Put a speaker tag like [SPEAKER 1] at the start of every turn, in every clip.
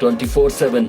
[SPEAKER 1] 24/7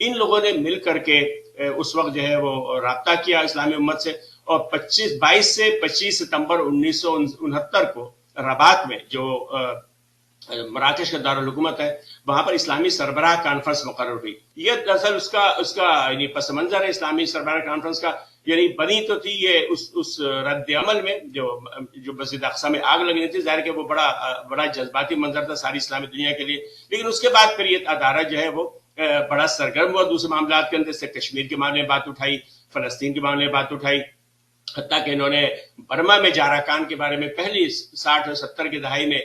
[SPEAKER 2] ان لوگوں نے مل کر کے اس وقت جو ہے وہ رابطہ کیا اسلامی امت سے، اور 22 سے 25 ستمبر 1969 کو رباط میں جو مراکش کا دارالحکومت ہے، وہاں پر اسلامی سربراہ کانفرنس مقرر ہوئی. یہ دراصل اس کا یعنی پس منظر ہے اسلامی سربراہ کانفرنس کا. یعنی بنی تو تھی یہ اس رد عمل میں جو مسجد اقصی میں آگ لگنی تھی. ظاہر کہ وہ بڑا جذباتی منظر تھا ساری اسلامی دنیا کے لیے. لیکن اس کے بعد پھر یہ ادارہ جو ہے وہ بڑا سرگرم ہوا دوسرے معاملات کے اندر سے. کشمیر کے معاملے میں بات اٹھائی، فلسطین کے معاملے میں بات اٹھائی، حتیٰ کہ انہوں نے برما میں جاراکان کے بارے میں پہلی 60 اور 70 کی دہائی میں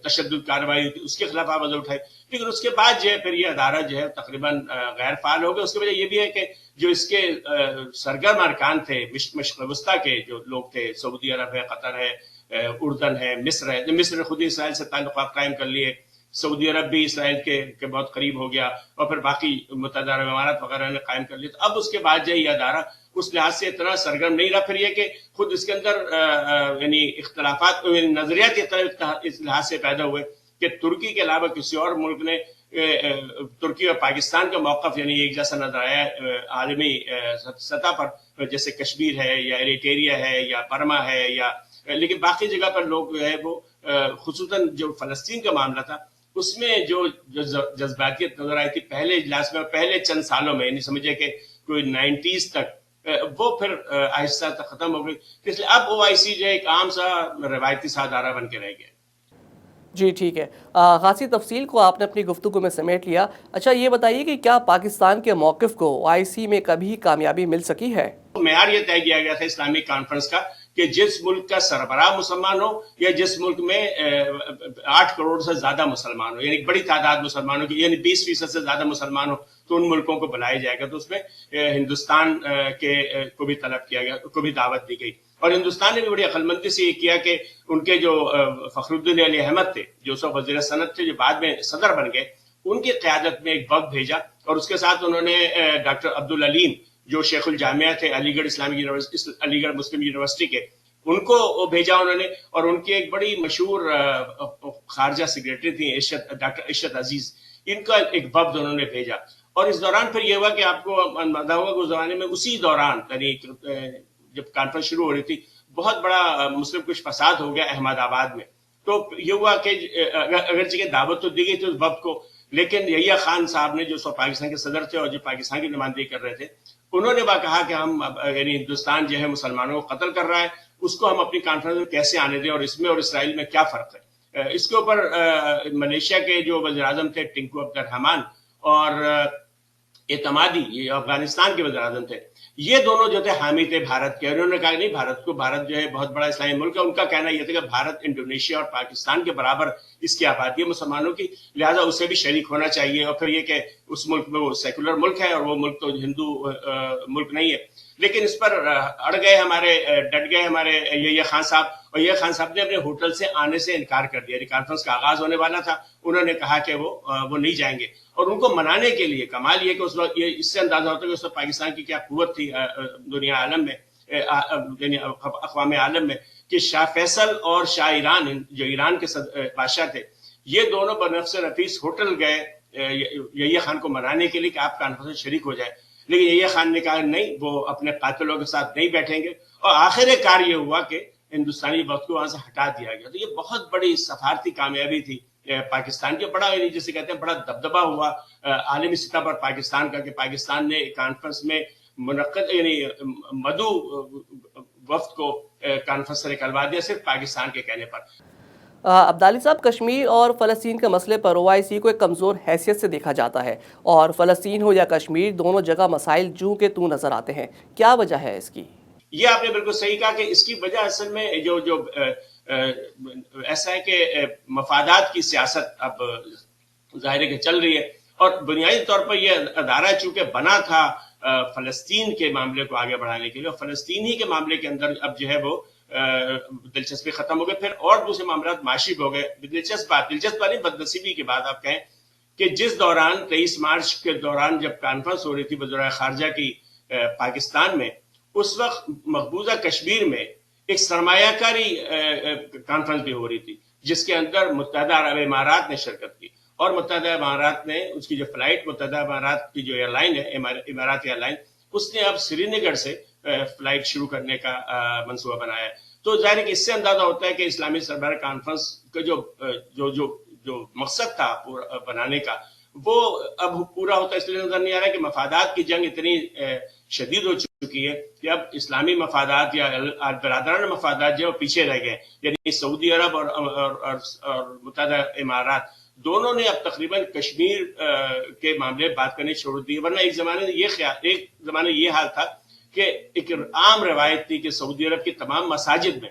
[SPEAKER 2] تشدد کارروائی ہوئی تھی، اس کے خلاف آواز اٹھائی. لیکن اس کے بعد جو ہے پھر یہ ادارہ جو ہے تقریباً غیر فعال ہو گیا. اس کی وجہ یہ بھی ہے کہ جو اس کے سرگرم ارکان تھے مشرق وسطیٰ کے جو لوگ تھے، سعودی عرب ہے، قطر ہے، اردن ہے، مصر ہے. مصر نے خود ہی اسرائیل سے تعلقات قائم کر لیے، سعودی عرب بھی اسرائیل کے بہت قریب ہو گیا، اور پھر باقی متحدہ عرب امارات وغیرہ نے قائم کر لیا. تو اب اس کے بعد جو یہ ادارہ اس لحاظ سے اتنا سرگرم نہیں رہا. پھر یہ کہ خود اس کے اندر یعنی اختلافات، نظریاتی اختلاف اس لحاظ سے پیدا ہوئے کہ ترکی کے علاوہ کسی اور ملک نے ترکی اور پاکستان کا موقف یعنی ایک جیسا نظر آیا عالمی سطح پر، جیسے کشمیر ہے یا ایریٹیریا ہے یا برما ہے یا، لیکن باقی جگہ پر لوگ جو ہے وہ خصوصاً جو فلسطین کا معاملہ تھا اس میں جو جذباتیت نظر آئی تھی پہلے اجلاس میں، پہلے چند سالوں میں، یعنی سمجھے کہ کوئی 90s تک، وہ پھر آہستہ تک ختم ہو گئی. اس لیے اب OIC جو ہے ایک عام سا روایتی سا ادارہ بن کے رہ گیا.
[SPEAKER 3] جی ٹھیک ہے، خاصی تفصیل کو آپ نے اپنی گفتگو میں سمیٹ لیا. اچھا یہ بتائیے کہ کیا پاکستان کے موقف کو OIC میں کبھی کامیابی مل سکی ہے؟
[SPEAKER 2] معیار یہ طے کیا گیا تھا اسلامی کانفرنس کا کہ جس ملک کا سربراہ مسلمان ہو یا جس ملک میں 8 کروڑ سے زیادہ مسلمان ہو، یعنی بڑی تعداد مسلمانوں کی، یعنی 20% سے زیادہ مسلمان ہو، تو ان ملکوں کو بلایا جائے گا. تو اس میں ہندوستان کو بھی طلب کیا گیا، کو بھی دعوت دی گئی. اور ہندوستان نے بھی بڑی عقل مندی سے یہ کیا کہ ان کے جو فخر الدین علی احمد تھے، جو سب وزیر صنعت تھے، جو بعد میں صدر بن گئے، ان کی قیادت میں ایک وفد بھیجا، اور اس کے ساتھ انہوں نے ڈاکٹر عبدالعلیم جو شیخ الجامعہ تھے علی گڑھ علی گڑھ مسلم یونیورسٹی کے، ان کو بھیجا انہوں نے. اور ان کی ایک بڑی مشہور خارجہ سیکریٹری تھی ڈاکٹر عشرت عزیز، ان کا ایک وفد انہوں نے بھیجا. اور اس دوران پھر یہ ہوا کہ آپ کو اندازہ ہوگا کہ اس زمانے میں اسی دوران یعنی جب کانفرنس شروع ہو رہی تھی، بہت بڑا مسلم کچھ فساد ہو گیا احمد آباد میں. تو یہ ہوا کہ اگرچہ دعوت تو دی گئی تھی اس وفد کو، لیکن یحییٰ خان صاحب نے جو پاکستان کے صدر تھے اور جو پاکستان کی نمائندگی کر رہے تھے، انہوں نے کہا کہ ہم یعنی ہندوستان جو ہے مسلمانوں کو قتل کر رہا ہے، اس کو ہم اپنی کانفرنس میں کیسے آنے دیں، اور اس میں اور اسرائیل میں کیا فرق ہے. اس کے اوپر ملیشیا کے جو وزیر اعظم تھے ٹنکو عبد الرحمان، اور اعتمادی یہ افغانستان کے وزیر اعظم تھے، یہ دونوں جو تھے حامی تھے بھارت کے. انہوں نے کہا نہیں، بھارت جو ہے بہت بڑا اسلامی ملک ہے. ان کا کہنا یہ تھا کہ بھارت انڈونیشیا اور پاکستان کے برابر اس کی آبادی ہے مسلمانوں کی، لہٰذا اسے بھی شریک ہونا چاہیے. اور پھر یہ کہ اس ملک میں وہ سیکولر ملک ہے اور وہ ملک تو ہندو ملک نہیں ہے. لیکن اس پر ڈٹ گئے ہمارے یحییٰ خان صاحب، اور یحییٰ خان صاحب نے اپنے ہوٹل سے آنے سے انکار کر دیا. کانفرنس کا آغاز ہونے والا تھا، انہوں نے کہا کہ وہ نہیں جائیں گے. اور ان کو منانے کے لیے کمال یہ کہ اس وقت اس سے اندازہ ہوتا ہے کہ اس وقت پاکستان کی کیا قوت تھی دنیا عالم میں، یعنی اقوام عالم میں، کہ شاہ فیصل اور شاہ ایران جو ایران کے بادشاہ تھے، یہ دونوں بنفس نفیس ہوٹل گئے یحییٰ خان کو منانے کے لیے کہ آپ کانفرنس میں شریک ہو جائے. لیکن یحییٰ خان نے کہا نہیں، وہ اپنے قاتلوں کے ساتھ نہیں بیٹھیں گے. اور آخر کار یہ ہوا کہ ہندوستانی وفد کو وہاں سے ہٹا دیا گیا. تو یہ بہت بڑی سفارتی کامیابی تھی پاکستان کے. بڑا یعنی جسے کہتے ہیں بڑا دبدبہ ہوا عالمی سطح پر پاکستان کا، کہ پاکستان نے کانفرنس میں منعقد یعنی مدعو وفد کو کانفرنس سے نکلوا دیا صرف پاکستان کے کہنے پر.
[SPEAKER 3] عبدالی صاحب، کشمیر اور فلسطین کے مسئلے پر OIC کو ایک کمزور حیثیت سے دیکھا جاتا ہے، اور فلسطین ہو یا کشمیر دونوں جگہ مسائل جوں کے توں نظر آتے ہیں. کیا وجہ ہے اس کی؟
[SPEAKER 2] یہ آپ نے بالکل صحیح کہا کہ اس کی وجہ اصل میں جو ایسا ہے کہ مفادات کی سیاست اب ظاہر ہے کہ چل رہی ہے. اور بنیادی طور پر یہ ادارہ چونکہ بنا تھا فلسطین کے معاملے کو آگے بڑھانے کے لیے، اور فلسطین ہی کے معاملے کے اندر اب جو ہے وہ دلچسپی ختم ہو گئی. پھر اور دوسرے معاملات معاشی ہو گئے. دلچسپ نہیں، بدنصیبی کی بات آپ کہیں کہ جس دوران 23 مارچ کے دوران جب کانفرنس ہو رہی تھی وزرائے خارجہ کی پاکستان میں، اس وقت مقبوضہ کشمیر میں ایک سرمایہ کاری کانفرنس بھی ہو رہی تھی، جس کے اندر متحدہ عرب امارات نے شرکت کی. اور متحدہ امارات نے اس کی جو فلائٹ متحدہ امارات کی جو ایئر لائن ہے امارات ایئر لائن اس نے اب سری نگر سے فلائٹ شروع کرنے کا منصوبہ بنایا ہے. تو ظاہر ہے کہ اس سے اندازہ ہوتا ہے کہ اسلامی سربراہ کانفرنس کا جو مقصد تھا بنانے کا وہ اب پورا ہوتا ہے. اس لیے نظر نہیں آ رہا ہے کہ مفادات کی جنگ اتنی شدید ہو چکی ہے کہ اب اسلامی مفادات یا برادران مفادات جو پیچھے رہ گئے. یعنی سعودی عرب اور متحدہ امارات دونوں نے اب تقریباً کشمیر کے معاملے بات کرنے چھوڑ دی. ورنہ ایک زمانے یہ حال تھا کہ ایک عام روایت تھی کہ سعودی عرب کی تمام مساجد میں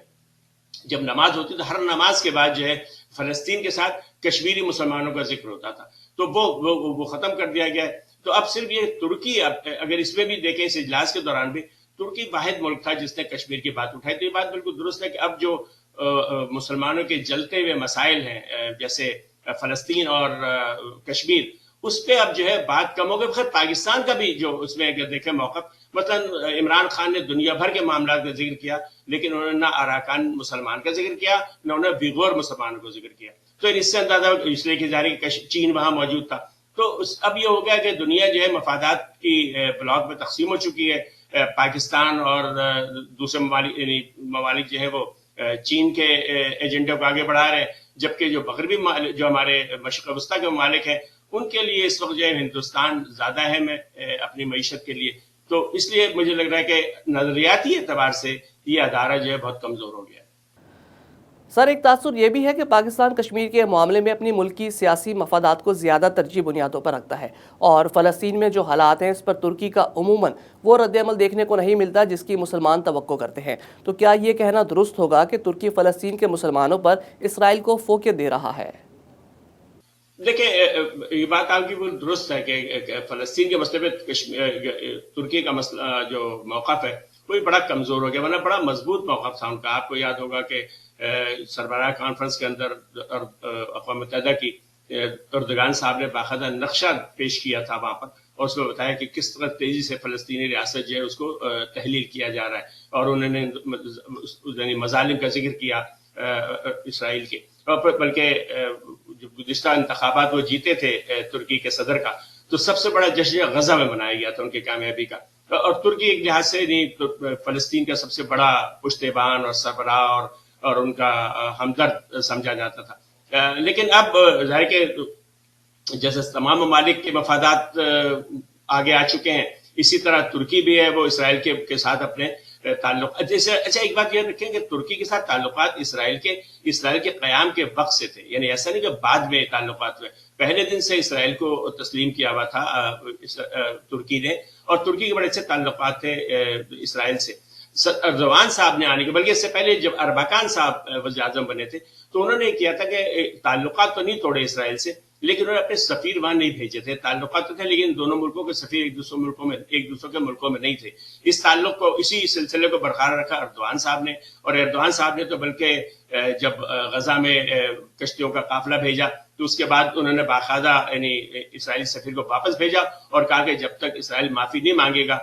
[SPEAKER 2] جب نماز ہوتی تو ہر نماز کے بعد جو ہے فلسطین کے ساتھ کشمیری مسلمانوں کا ذکر ہوتا تھا. تو وہ ختم کر دیا گیا ہے. تو اب صرف یہ ترکی، اگر اس میں بھی دیکھیں اس اجلاس کے دوران بھی ترکی واحد ملک تھا جس نے کشمیر کی بات اٹھائی. تو یہ بات بالکل درست ہے کہ اب جو مسلمانوں کے جلتے ہوئے مسائل ہیں جیسے فلسطین اور کشمیر، اس پہ اب جو ہے بات کم ہو گئی. خیر پاکستان کا بھی جو اس میں اگر دیکھیں موقف، مثلا عمران خان نے دنیا بھر کے معاملات کا ذکر کیا لیکن انہوں نے نہ اراکان مسلمان کا ذکر کیا نہ انہوں نے ویغور مسلمانوں کا ذکر کیا. تو اس سے اندازہ اس لیے کہ ظاہر کہ چین وہاں موجود تھا. تو اب یہ ہو گیا کہ دنیا جو ہے مفادات کی بلاک میں تقسیم ہو چکی ہے. پاکستان اور دوسرے ممالک جو ہے وہ چین کے ایجنڈے کو آگے بڑھا رہے ہیں، جبکہ جو مغربی جو ہمارے مشرق وسطیٰ کے ممالک ہیں ان کے لیے اس وقت جو ہے ہندوستان زیادہ اہم ہے اپنی معیشت کے لیے. تو اس لیے مجھے لگ رہا ہے کہ نظریاتی اعتبار سے یہ ادارہ جو ہے بہت کمزور ہو گیا.
[SPEAKER 3] سر ایک تاثر یہ بھی ہے کہ پاکستان کشمیر کے معاملے میں اپنی ملکی سیاسی مفادات کو زیادہ ترجیح بنیادوں پر رکھتا ہے، اور فلسطین میں جو حالات ہیں اس پر ترکی کا عموماً وہ رد عمل دیکھنے کو نہیں ملتا جس کی مسلمان توقع کرتے ہیں. تو کیا یہ کہنا درست ہوگا کہ ترکی فلسطین کے مسلمانوں پر اسرائیل کو فوقیت دے رہا ہے؟
[SPEAKER 2] دیکھیں یہ بات آپ کی بالکل درست ہے کہ فلسطین کے مسئلے پہ ترکی کا مسئلہ جو موقف ہے وہ بڑا کمزور ہو گیا، ورنہ بڑا مضبوط موقف تھا ان کا. آپ کو یاد ہوگا کہ سربراہ کانفرنس کے اندر اقوام متحدہ کی اردگان صاحب نے باقاعدہ نقشہ پیش کیا تھا وہاں پر، اور اس میں بتایا کہ کس طرح تیزی سے فلسطینی ریاست جو ہے اس کو تحلیل کیا جا رہا ہے. اور انہوں نے مظالم کا ذکر کیا اسرائیل کے، بلکہ گزشتہ انتخابات وہ جیتے تھے ترکی کے صدر کا تو سب سے بڑا جشن غزہ میں منایا گیا تھا ان کی کامیابی کا. اور ترکی ایک لحاظ سے فلسطین کا سب سے بڑا پشتیبان اور سربراہ اور ان کا ہمدرد سمجھا جاتا تھا. لیکن اب ظاہر کہ جیسے تمام ممالک کے مفادات آگے آ چکے ہیں، اسی طرح ترکی بھی ہے وہ اسرائیل کے ساتھ اپنے تعلق. جیسے اچھا ایک بات یہ رکھیں کہ ترکی کے ساتھ تعلقات اسرائیل کے قیام کے وقت سے تھے. یعنی ایسا نہیں کہ بعد میں تعلقات ہوئے، پہلے دن سے اسرائیل کو تسلیم کیا ہوا تھا ترکی نے، اور ترکی کے بڑے اچھے تعلقات تھے اسرائیل سے. اردوان صاحب نے آنے کے بلکہ اس سے پہلے جب اربکان صاحب وزیر اعظم بنے تھے تو انہوں نے کیا تھا کہ تعلقات تو نہیں توڑے اسرائیل سے، لیکن انہوں نے اپنے سفیر وہاں نہیں بھیجے تھے. تعلقات تو تھے لیکن دونوں ملکوں کے سفیر ایک دوسرے کے ملکوں میں نہیں تھے. اس تعلق کو اسی سلسلے کو برقرار رکھا اردوان صاحب نے. اور اردوان صاحب نے تو بلکہ جب غزہ میں کشتیوں کا قافلہ بھیجا تو اس کے بعد انہوں نے باقاعدہ یعنی اسرائیلی سفیر کو واپس بھیجا اور کہا کہ جب تک اسرائیل معافی نہیں مانگے گا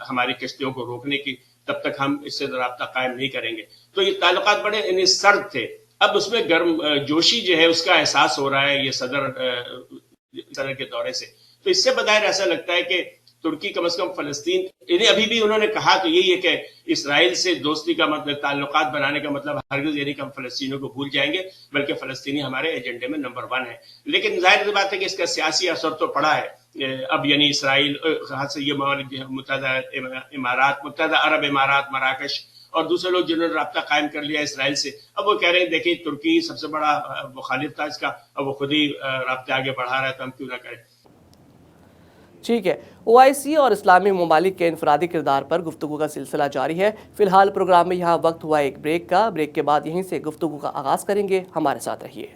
[SPEAKER 2] ہماری کشتیوں کو روکنے کی تب تک ہم اس سے رابطہ قائم نہیں کریں گے. تو یہ تعلقات بڑے یعنی سرد تھے. اب اس میں گرم جوشی جو ہے اس کا احساس ہو رہا ہے یہ صدر کے دورے سے. تو اس سے بظاہر ایسا لگتا ہے کہ ترکی کم از کم فلسطین یعنی ابھی بھی انہوں نے کہا تو یہی ہے کہ اسرائیل سے دوستی کا مطلب تعلقات بنانے کا مطلب ہرگز یعنی کہ ہم فلسطینیوں کو بھول جائیں گے، بلکہ فلسطینی ہمارے ایجنڈے میں نمبر 1 ہے. لیکن ظاہر سی بات ہے کہ اس کا سیاسی اثر تو پڑا ہے. اب یعنی اسرائیل خاص سے یہ ممالک متحدہ عرب امارات، مراکش اور دوسرے لوگ جنہوں نے رابطہ قائم کر لیا اسرائیل سے، اب وہ کہہ رہے ہیں دیکھیں ترکی سب سے بڑا مخالف تھا اس کا، اب وہ خود ہی رابطے آگے بڑھا رہا ہے تو ہم کیوں نہ کریں.
[SPEAKER 3] ٹھیک ہے، OIC اور اسلامی ممالک کے انفرادی کردار پر گفتگو کا سلسلہ جاری ہے. فی الحال پروگرام میں یہاں وقت ہوا ایک بریک کا. بریک کے بعد یہیں سے گفتگو کا آغاز کریں گے. ہمارے ساتھ رہیے.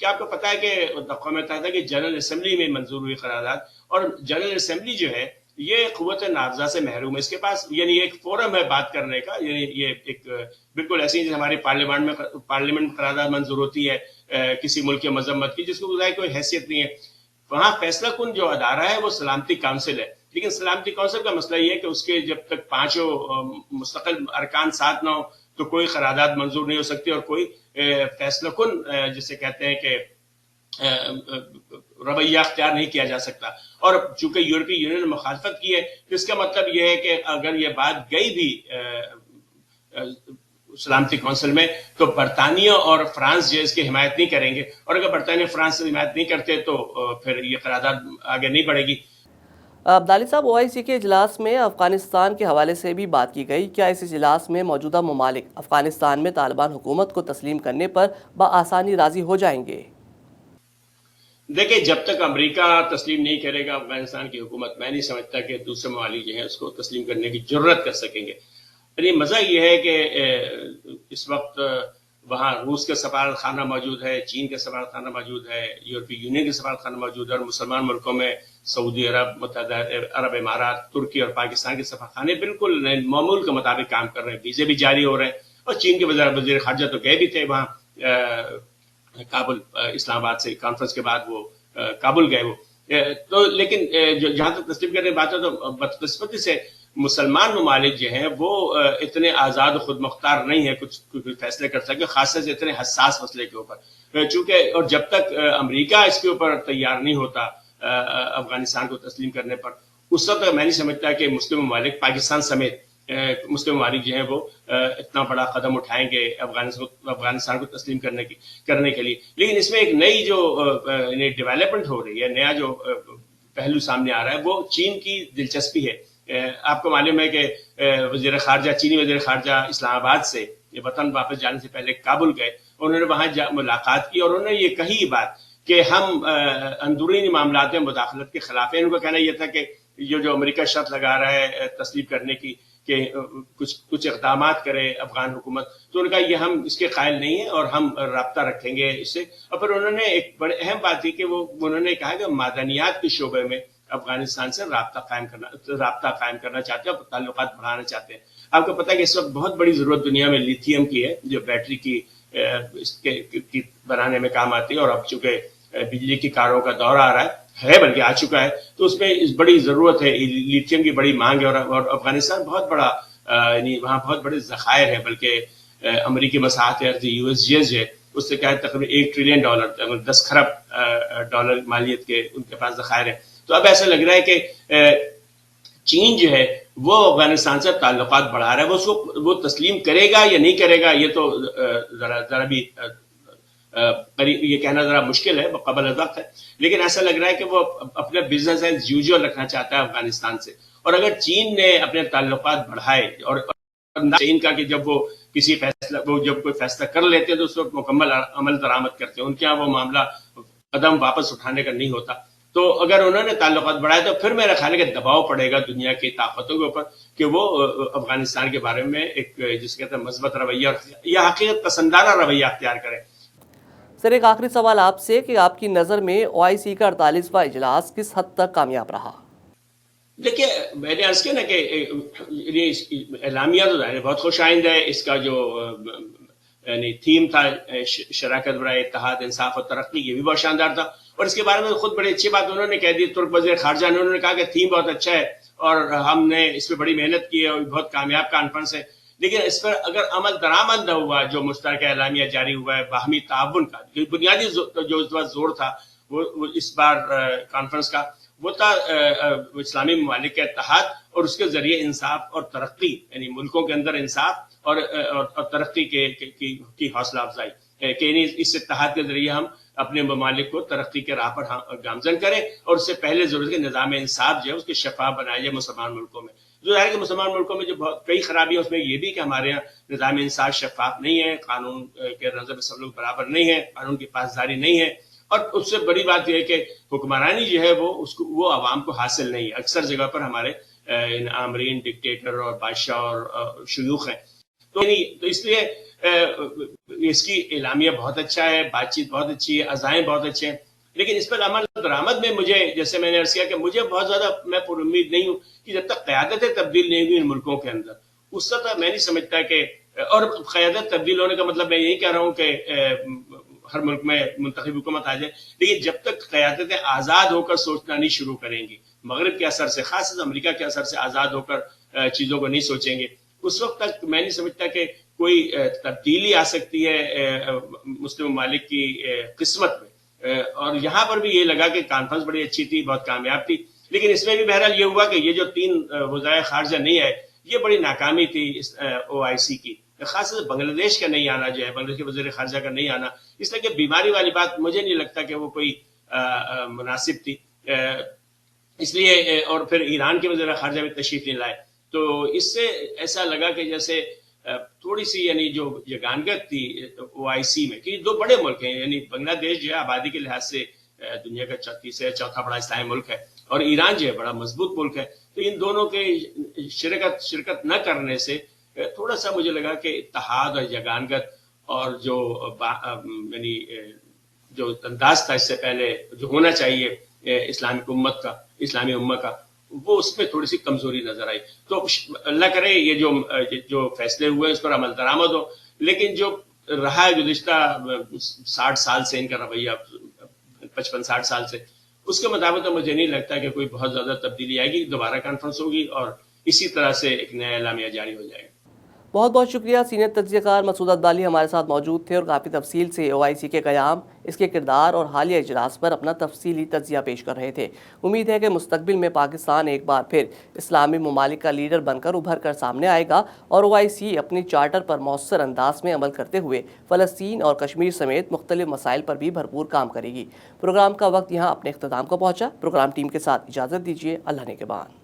[SPEAKER 2] کہ آپ کو پتا ہے کہ اقوام متحدہ کی جنرل اسمبلی میں منظور ہوئی قرارداد، اور جنرل اسمبلی جو ہے یہ قوت نافذہ سے محروم ہے. اس کے پاس یعنی ایک فورم ہے بات کرنے کا، یعنی یہ ایک بالکل ایسی جیسے ہماری پارلیمنٹ میں قرارداد منظور ہوتی ہے کسی ملک کی مذمت کی، جس کو بظاہر کوئی حیثیت نہیں ہے. وہاں فیصلہ کن جو ادارہ ہے وہ سلامتی کونسل ہے، لیکن سلامتی کونسل کا مسئلہ یہ ہے کہ اس کے جب تک 5 مستقل ارکان ساتھ نہ ہو تو کوئی قرارداد منظور نہیں ہو سکتی، اور کوئی فیصلہ کن جسے کہتے ہیں کہ رویہ اختیار نہیں کیا جا سکتا. اور چونکہ یورپی یونین نے مخالفت کی ہے تو اس کا مطلب یہ ہے کہ اگر یہ بات گئی بھی سلامتی کونسل میں تو برطانیہ اور فرانس جو اس کی حمایت نہیں کریں گے، اور اگر برطانیہ فرانس سے حمایت نہیں کرتے تو پھر یہ قرارداد آگے نہیں بڑھے گی.
[SPEAKER 3] عبدالی صاحب، OIC کے اجلاس میں افغانستان کے حوالے سے بھی بات کی گئی. کیا اس اجلاس میں موجودہ ممالک افغانستان میں طالبان حکومت کو تسلیم کرنے پر بآسانی راضی ہو جائیں گے؟
[SPEAKER 2] دیکھیں، جب تک امریکہ تسلیم نہیں کرے گا افغانستان کی حکومت، میں نہیں سمجھتا کہ دوسرے ممالک جو ہیں اس کو تسلیم کرنے کی جرت کر سکیں گے. یعنی مزہ یہ ہے کہ اس وقت وہاں روس کا سفارت خانہ موجود ہے، چین کا سفارت خانہ موجود ہے، یورپی یونین کا سفارت خانہ موجود ہے، اور مسلمان ملکوں میں سعودی عرب، متحدہ عرب امارات، ترکی اور پاکستان کے سفارت خانے بالکل معمول کے مطابق کام کر رہے ہیں، ویزے بھی جاری ہو رہے ہیں. اور چین کے وزیر خارجہ تو گئے بھی تھے وہاں کابل، اسلام آباد سے کانفرنس کے بعد وہ کابل گئے وہ. تو لیکن جہاں تک تسلیم کرنے کی بات ہے تو بدقسمتی سے مسلمان ممالک جو ہیں وہ اتنے آزاد و خود مختار نہیں ہیں کچھ فیصلے کر سکے، خاص طور سے اتنے حساس مسئلے کے اوپر. چونکہ اور جب تک امریکہ اس کے اوپر تیار نہیں ہوتا افغانستان کو تسلیم کرنے پر، اس وقت میں نہیں سمجھتا کہ مسلم ممالک پاکستان سمیت مسلم ممالک جو ہیں وہ اتنا بڑا قدم اٹھائیں گے افغانستان کو تسلیم کرنے کے لیے. لیکن اس میں ایک نئی جو ڈیولپمنٹ ہو رہی ہے، نیا جو پہلو سامنے آ رہا ہے، وہ چین کی دلچسپی ہے. آپ کو معلوم ہے کہ چینی وزیر خارجہ اسلام آباد سے وطن واپس جانے سے پہلے کابل گئے، انہوں نے وہاں ملاقات کی اور انہوں نے یہ کہی بات کہ ہم اندرونی معاملات میں مداخلت کے خلاف ہیں. ان کا کہنا یہ تھا کہ جو امریکہ شرط لگا رہا ہے تسلیم کرنے کی کہ کچھ اقدامات کرے افغان حکومت، تو ان کا یہ ہم اس کے قائل نہیں ہیں اور ہم رابطہ رکھیں گے اس سے. اور پھر انہوں نے ایک بڑی اہم بات کی کہ انہوں نے کہا کہ معدنیات کے شعبے میں افغانستان سے رابطہ قائم کرنا چاہتے ہیں اور تعلقات بڑھانا چاہتے ہیں. آپ کو پتہ ہے کہ اس وقت بہت بڑی ضرورت دنیا میں لیتھیم کی ہے، جو بیٹری کی بنانے میں کام آتی ہے، اور اب چونکہ بجلی کی کاروں کا دور آ رہا ہے بلکہ آ چکا ہے، تو اس میں اس بڑی ضرورت ہے، لیتھیم کی بڑی مانگ ہے. اور افغانستان بہت بڑا یعنی وہاں بہت بڑے ذخائر ہیں، بلکہ امریکی مساحت ارضی USGS ہے، اس سے کیا تقریباً $1 ٹریلین 10 خرب ڈالر مالیت کے ان کے پاس ذخائر ہیں. تو اب ایسا لگ رہا ہے کہ چین جو ہے وہ افغانستان سے تعلقات بڑھا رہا ہے. وہ تسلیم کرے گا یا نہیں کرے گا یہ تو ذرا بھی یہ کہنا ذرا مشکل ہے، قبل از وقت ہے. لیکن ایسا لگ رہا ہے کہ وہ اپنا بزنس ایز یوزول رکھنا چاہتا ہے افغانستان سے. اور اگر چین نے اپنے تعلقات بڑھائے اور چین کا کہ جب وہ جب کوئی فیصلہ کر لیتے ہیں تو اس وقت مکمل عمل درآمد کرتے ہیں، ان کے یہاں وہ معاملہ قدم واپس اٹھانے کا نہیں ہوتا. تو اگر انہوں نے تعلقات بڑھائے تو پھر میرا خیال ہے کہ دباؤ پڑے گا دنیا کی طاقتوں کے اوپر کہ وہ افغانستان کے بارے میں ایک جس کہتے ہیں مثبت رویہ یا حقیقت پسندانہ رویہ اختیار کرے.
[SPEAKER 3] سر، ایک آخری سوال آپ سے کہ آپ کی نظر میں OIC کا 48واں اجلاس کس حد تک کامیاب رہا؟
[SPEAKER 2] دیکھیے، میں نے عرض کیا نا کہ اعلامیہ تو ظاہر بہت خوش آئند ہے. اس کا جو یعنی تھیم تھا شراکت برائے اتحاد، انصاف اور ترقی، یہ بھی بہت شاندار تھا. اور اس کے بارے میں خود بڑی اچھی بات انہوں نے کہہ دی. ترک وزیر خارجہ نے انہوں نے کہا کہ تھیم بہت اچھا ہے اور ہم نے اس پہ بڑی محنت کی ہے اور بہت کامیاب کانفرنس ہے. لیکن اس پر اگر عمل درآمد نہ ہوا، جو مشترکہ اعلامیہ جاری ہوا ہے باہمی تعاون کا، بنیادی جو اس وقت زور تھا وہ اس بار کانفرنس کا وہ تھا اسلامی ممالک کا اتحاد اور اس کے ذریعے انصاف اور ترقی، یعنی ملکوں کے اندر انصاف اور ترقی کی حوصلہ افزائی، کہ اس اتحاد کے ذریعے ہم اپنے ممالک کو ترقی کے راہ پر گامزن کریں. اور اس سے پہلے ضرورت ہے کہ نظام انصاف جو ہے اس کے شفاف بنایا جائے مسلمان ملکوں میں. جو ظاہر ہے کہ مسلمان ملکوں میں جو بہت کئی خرابیاں، اس میں یہ بھی کہ ہمارے یہاں نظام انصاف شفاف نہیں ہے، قانون کے نظر میں سب لوگ برابر نہیں ہے، قانون کی پاسداری نہیں ہے. اور اس سے بڑی بات یہ ہے کہ حکمرانی جو ہے وہ عوام کو حاصل نہیں ہے. اکثر جگہ پر ہمارے آمرین ڈکٹیٹر اور بادشاہ اور شیوخ ہیں. تو اس لیے اس کی اعلامیہ بہت اچھا ہے، بات چیت بہت اچھی ہے، عزائم بہت اچھے ہیں، لیکن اس پر عمل درآمد میں مجھے، جیسے میں نے عرض کیا کہ مجھے بہت زیادہ میں پر امید نہیں ہوں کہ جب تک قیادتیں تبدیل نہیں ہوئی ان ملکوں کے اندر، اس وقت میں نہیں سمجھتا کہ، اور قیادت تبدیل ہونے کا مطلب میں یہی کہہ رہا ہوں کہ ہر ملک میں منتخب حکومت آ جائے، لیکن جب تک قیادتیں آزاد ہو کر سوچنا نہیں شروع کریں گی، مغرب کے اثر سے، خاص طور امریکہ کے اثر سے آزاد ہو کر چیزوں کو نہیں سوچیں گے، اس وقت تک میں نہیں سمجھتا کہ کوئی تبدیلی آ سکتی ہے مسلم ممالک کی قسمت میں۔ اور یہاں پر بھی یہ لگا کہ کانفرنس بڑی اچھی تھی، بہت کامیاب تھی، لیکن اس میں بھی بہرحال یہ ہوا کہ یہ جو 3 وزرائے خارجہ نہیں آئے، یہ بڑی ناکامی تھی OIC کی، خاص طور سے بنگلہ دیش کا نہیں آنا جو ہے، بنگلہ دیش کے وزیر خارجہ کا نہیں آنا، اس لیے کہ بیماری والی بات مجھے نہیں لگتا کہ وہ کوئی مناسب تھی، اس لیے، اور پھر ایران کے وزیر خارجہ بھی تشریف نہیں لائے، تو اس سے ایسا لگا کہ جیسے تھوڑی سی یعنی جو یگانگت تھی OIC میں، کہ 2 بڑے ملک ہیں، یعنی بنگلہ دیش جو ہے آبادی کے لحاظ سے دنیا کا 34 بڑا اسلامی ملک ہے، اور ایران جو ہے بڑا مضبوط ملک ہے، تو ان دونوں کے شرکت نہ کرنے سے تھوڑا سا مجھے لگا کہ اتحاد اور یگانگت اور جو یعنی جو انداز تھا اس سے پہلے جو ہونا چاہیے اسلامی امت کا، وہ اس میں تھوڑی سی کمزوری نظر آئی۔ تو اللہ کرے یہ جو فیصلے ہوئے اس پر عمل درآمد ہو، لیکن جو رہا ہے گزشتہ 60 سال سے ان کا رویہ، 55-60 سال سے، اس کے مطابق تو مجھے نہیں لگتا کہ کوئی بہت زیادہ تبدیلی آئے گی، دوبارہ کانفرنس ہوگی اور اسی طرح سے ایک نیا اعلامیہ جاری ہو جائے گا۔
[SPEAKER 3] بہت بہت شکریہ، سینئر تجزیہ کار مسعود اقبالی ہمارے ساتھ موجود تھے اور کافی تفصیل سے OIC کے قیام، اس کے کردار اور حالیہ اجلاس پر اپنا تفصیلی تجزیہ پیش کر رہے تھے۔ امید ہے کہ مستقبل میں پاکستان ایک بار پھر اسلامی ممالک کا لیڈر بن کر ابھر کر سامنے آئے گا اور OIC اپنی چارٹر پر مؤثر انداز میں عمل کرتے ہوئے فلسطین اور کشمیر سمیت مختلف مسائل پر بھی بھرپور کام کرے گی۔ پروگرام کا وقت یہاں اپنے اختتام کو پہنچا۔ پروگرام ٹیم کے ساتھ اجازت دیجیے، اللہ نگہبان۔